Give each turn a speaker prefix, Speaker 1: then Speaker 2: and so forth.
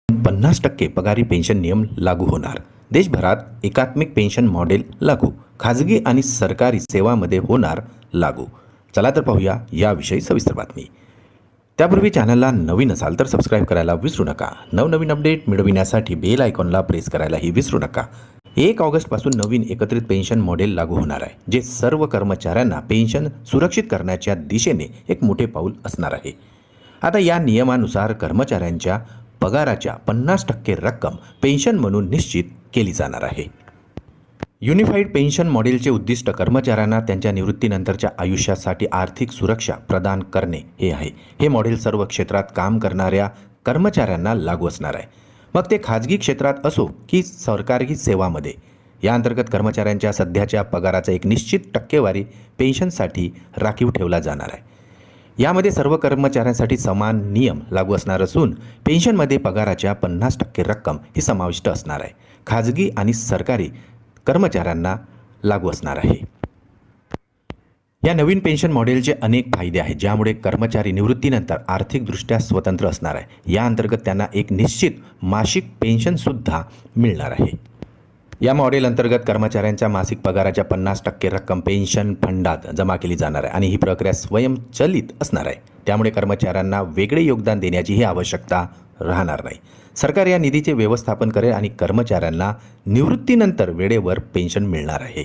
Speaker 1: 50% पगारी pension नियम लागू होणार. देशभरात एकात्मिक पेन्शन मॉडेल लागू. खाजगी आणि सरकारी सेवांमध्ये होणार लागू. चला तर पाहूया याविषयी सविस्तर बातमी. त्यापूर्वी चॅनलला नवीन असाल तर सबस्क्राईब करायला विसरू नका. नवनवीन अपडेट मिळविण्यासाठी बेल आयकॉनला प्रेस करायलाही विसरू नका. 1 ऑगस्टपासून नवीन एकत्रित पेन्शन मॉडेल लागू होणार आहे, जे सर्व कर्मचाऱ्यांना पेन्शन सुरक्षित करण्याच्या दिशेने एक मोठे पाऊल असणार आहे. आता या नियमानुसार कर्मचाऱ्यांच्या पगाराच्या 50% रक्कम पेन्शन म्हणून निश्चित केली जाणार आहे. युनिफाईड पेन्शन मॉडेलचे उद्दिष्ट कर्मचाऱ्यांना त्यांच्या निवृत्तीनंतरच्या आयुष्यासाठी आर्थिक सुरक्षा प्रदान करणे हे आहे. हे मॉडेल सर्व क्षेत्रात काम करणाऱ्या कर्मचाऱ्यांना लागू असणार आहे, मग ते खाजगी क्षेत्रात असो की सरकारी सेवामध्ये. या अंतर्गत कर्मचाऱ्यांच्या सध्याच्या पगाराचा एक निश्चित टक्केवारी पेन्शनसाठी राखीव ठेवला जाणार आहे. यामध्ये सर्व कर्मचाऱ्यांसाठी समान नियम लागू असणार असून पेन्शनमध्ये पगाराच्या 50% रक्कम ही समाविष्ट असणार आहे. खाजगी आणि सरकारी कर्मचाऱ्यांना लागू असणार आहे. या नवीन पेन्शन मॉडेलचे अनेक फायदे आहेत, ज्यामुळे कर्मचारी निवृत्तीनंतर आर्थिकदृष्ट्या स्वतंत्र असणार आहे. या अंतर्गत त्यांना एक निश्चित मासिक पेन्शनसुद्धा मिळणार आहे. या मॉडेल अंतर्गत कर्मचाऱ्यांच्या मासिक पगाराच्या 50% रक्कम पेन्शन फंडात जमा केली जाणार आहे आणि ही प्रक्रिया स्वयंचलित असणार आहे. त्यामुळे कर्मचाऱ्यांना वेगळे योगदान देण्याचीही आवश्यकता राहणार नाही. सरकार या निधीचे व्यवस्थापन करेल आणि कर्मचाऱ्यांना निवृत्तीनंतर वेळेवर पेन्शन मिळणार आहे.